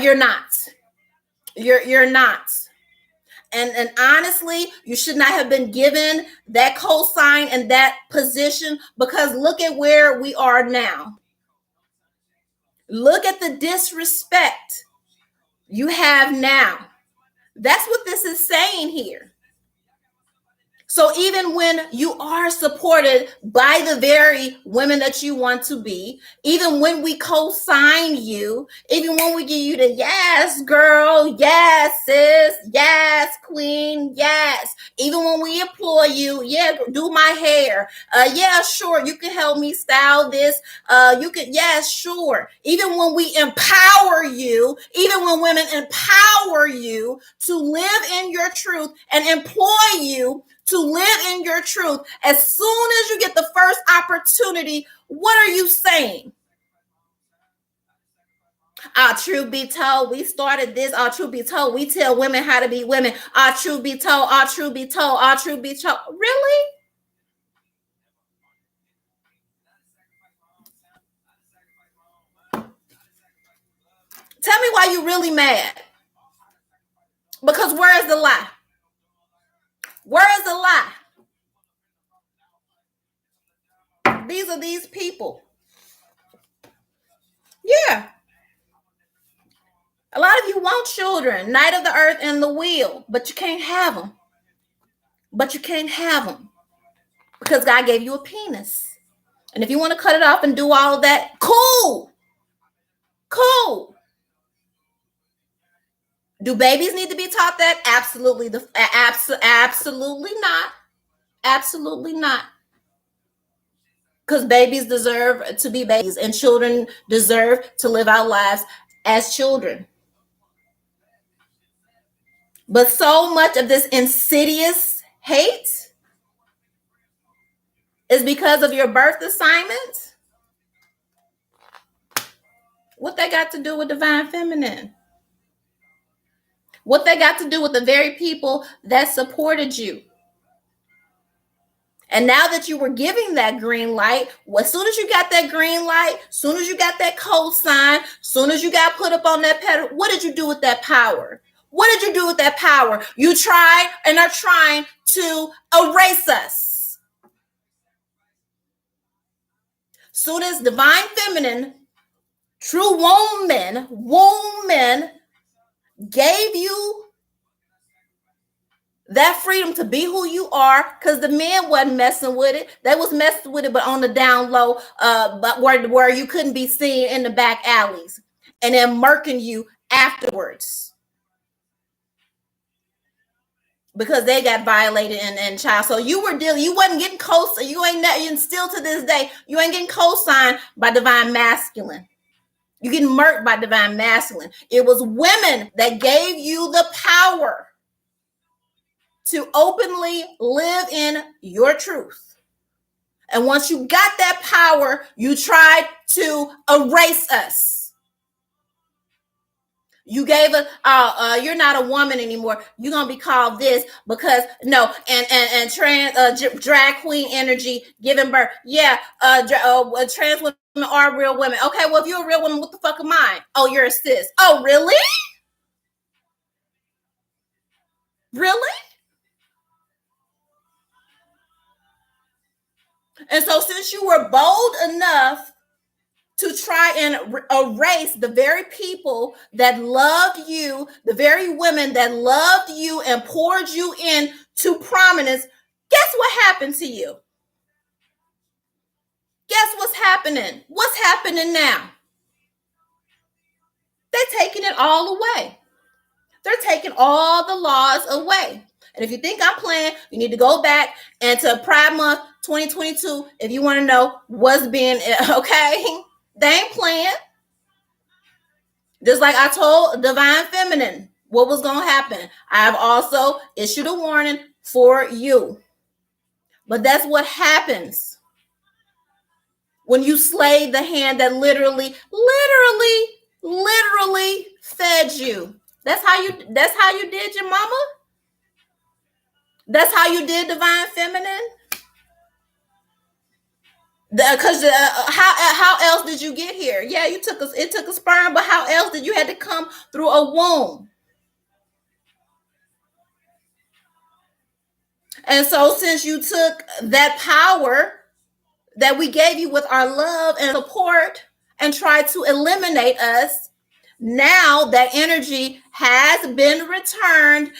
You're not. You're not. And honestly, you should not have been given that cosign and that position, because look at where we are now. Look at the disrespect you have now. That's what this is saying here. So even when you are supported by the very women that you want to be, even when we co-sign you, even when we give you the yes, girl, yes, sis, yes, queen, yes, even when we employ you, yeah, do my hair, yeah, sure, you can help me style this, you can, yes, sure. Even when we empower you, even when women empower you to live in your truth and employ you to live in your truth, as soon as you get the first opportunity, what are you saying? Our truth be told, we started this. Our truth be told, we tell women how to be women. Our truth be told, our truth be told, our truth be told. Really? Tell me why you really mad. Because where is the lie? Where is the lie? These are these people. Yeah. A lot of you want children, Night of the Earth and the Wheel, but you can't have them. But you can't have them because God gave you a penis. And if you want to cut it off and do all of that, cool. Cool. Do babies need to be taught that? Absolutely. Absolutely not. Absolutely not. Because babies deserve to be babies, and children deserve to live out lives as children. But so much of this insidious hate is because of your birth assignment. What they got to do with divine feminine? What they got to do with the very people that supported you? And now that you were giving that green light, well, as soon as you got that green light, as soon as you got that cosign, as soon as you got put up on that pedal, what did you do with that power? What did you do with that power? You tried and are trying to erase us. Soon as divine feminine, true woman gave you that freedom to be who you are, because the men wasn't messing with it. They was messing with it, but on the down low, but where you couldn't be seen in the back alleys, and then murking you afterwards because they got violated and child. So you were dealing, you wasn't getting you ain't still to this day, you ain't getting co-signed by divine masculine. You getting murked by divine masculine. It was women that gave you the power to openly live in your truth. And once you got that power, you tried to erase us. You gave us, you're not a woman anymore. You're gonna be called this because no, and trans drag queen energy giving birth. Yeah, trans women are real women. Okay, well if you're a real woman, what the fuck am I? Oh, you're a cis. Oh, really? Really? And so since you were bold enough to try and erase the very people that loved you, the very women that loved you and poured you into prominence, guess what happened to you? Guess what's happening? What's happening now? They're taking it all away. They're taking all the laws away. And if you think I'm playing, you need to go back into Pride Month 2022 if you want to know what's being, okay? They ain't playing. Just like I told Divine Feminine what was going to happen. I have also issued a warning for you. But that's what happens when you slay the hand that literally fed you. That's how you did your mama? That's how you did Divine Feminine? Because how else did you get here? Yeah, it took a sperm, but how else did you had to come through a womb? And so since you took that power that we gave you with our love and support and tried to eliminate us, now that energy has been returned.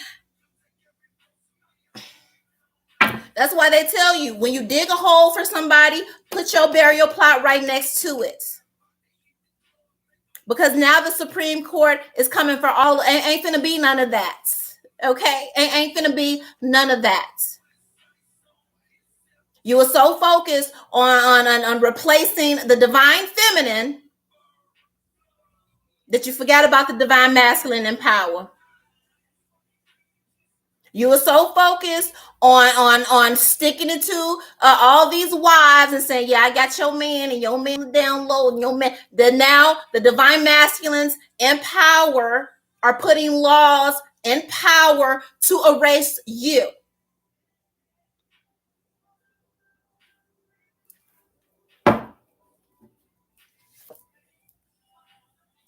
That's why they tell you when you dig a hole for somebody, put your burial plot right next to it. Because now the Supreme Court is coming for all. Ain't finna be none of that. Okay? Ain't finna be none of that. You were so focused on replacing the divine feminine that you forgot about the divine masculine in power. You were so focused on sticking it to all these wives and saying, yeah, I got your man and your man down low and your man. That now the divine masculines in power are putting laws in power to erase you.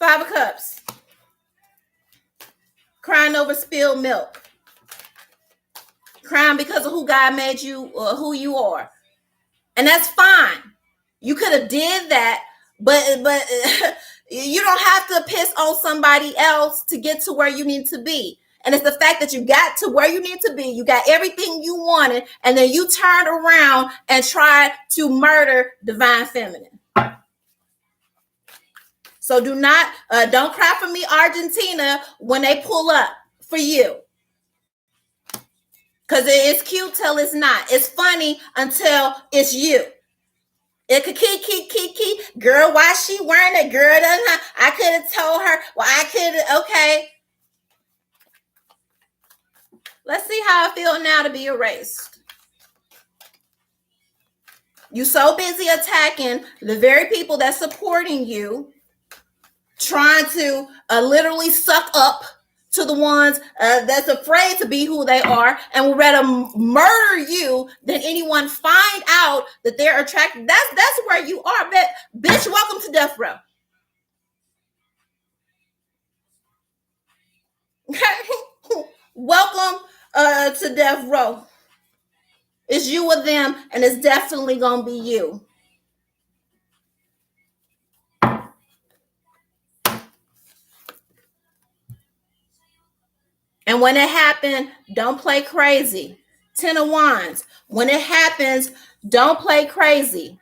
Five of Cups. Crying over spilled milk. Crying because of who God made you or who you are. And that's fine. You could have did that, but you don't have to piss on somebody else to get to where you need to be. And it's the fact that you got to where you need to be. You got everything you wanted, and then you turned around and tried to murder divine feminine. So don't cry for me, Argentina, when they pull up for you. Because it's cute till it's not. It's funny until it's you. It could key. Girl, why she wearing it? Girl, I could have told her. Well, I could. Okay. Let's see how I feel now to be erased. You so busy attacking the very people that's supporting you, trying to literally suck up to the ones that's afraid to be who they are and would rather murder you than anyone find out that they're attracted. That's where you are, bitch. Welcome to death row. Welcome to death row. It's you or them, and it's definitely gonna be you. And when it happens, don't play crazy. 10 of Wands. When it happens, don't play crazy.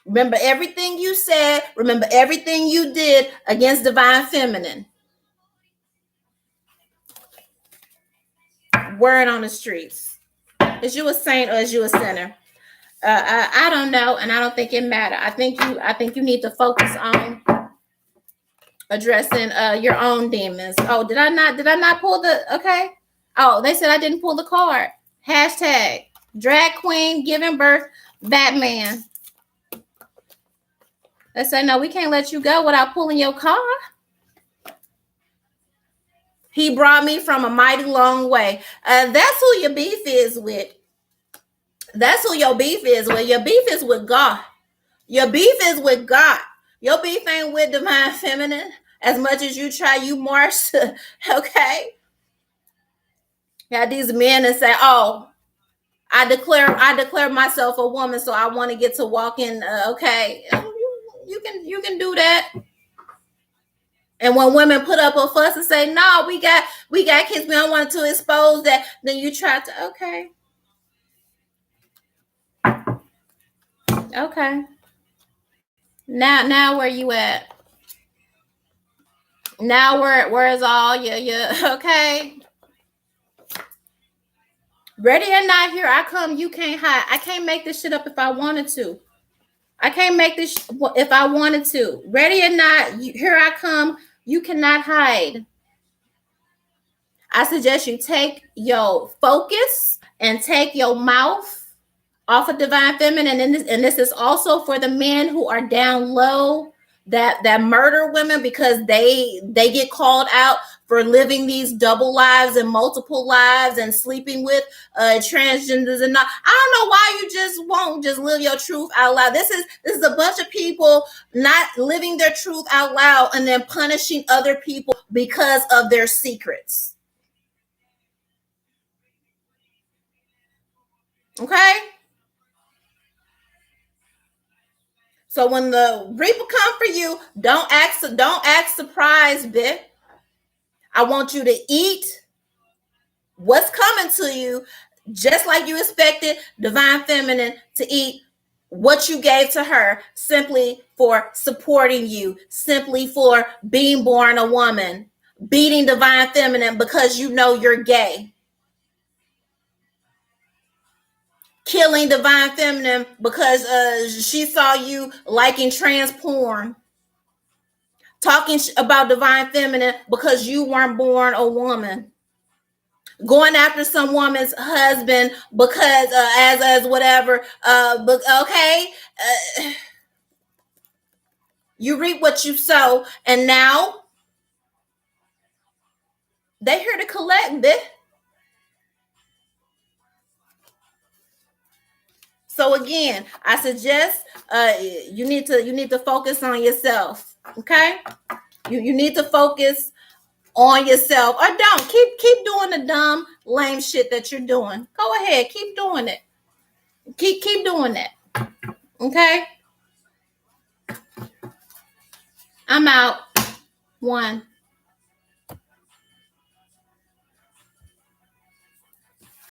Remember everything you said. Remember everything you did against divine feminine. Word on the streets. Is you a saint or is you a sinner? I don't know, and I don't think it matters. I think you need to focus on addressing your own demons. Oh, did I not pull the okay? Oh, they said I didn't pull the card. Hashtag drag queen giving birth Batman. They say no, we can't let you go without pulling your card. He brought me from a mighty long way. That's who your beef is with. That's who your beef is with. Your beef is with God. Your beef is with God. Your beef ain't with divine feminine. As much as you try, you march. Okay. Got these men that say, "Oh, I declare myself a woman, so I want to get to walk in." Okay, you can do that. And when women put up a fuss and say, "No, we got kids, we don't want to expose that," then you try to okay. Now where you at? Now where's all your okay? Ready or not, here I come. You can't hide. I can't make this shit up if I wanted to. I can't make this if I wanted to. Ready or not, here I come. You cannot hide. I suggest you take your focus and take your mouth off of divine feminine, and this is also for the men who are down low that murder women because they get called out for living these double lives and multiple lives and sleeping with transgenders and not. I don't know why you just won't just live your truth out loud. This is a bunch of people not living their truth out loud and then punishing other people because of their secrets. Okay? So when the reaper come for you, don't act surprised, bitch. I want you to eat what's coming to you, just like you expected divine feminine to eat what you gave to her, simply for supporting you, simply for being born a woman, beating divine feminine because you know you're gay. Killing divine feminine because she saw you liking trans porn. Talking about divine feminine because you weren't born a woman. Going after some woman's husband because as whatever. Okay, you reap what you sow, and now they here to collect, bitch. So again, I suggest you need to focus on yourself. Okay, you need to focus on yourself, or don't keep doing the dumb lame shit that you're doing. Go ahead, keep doing it. Keep doing that. Okay, I'm out. 1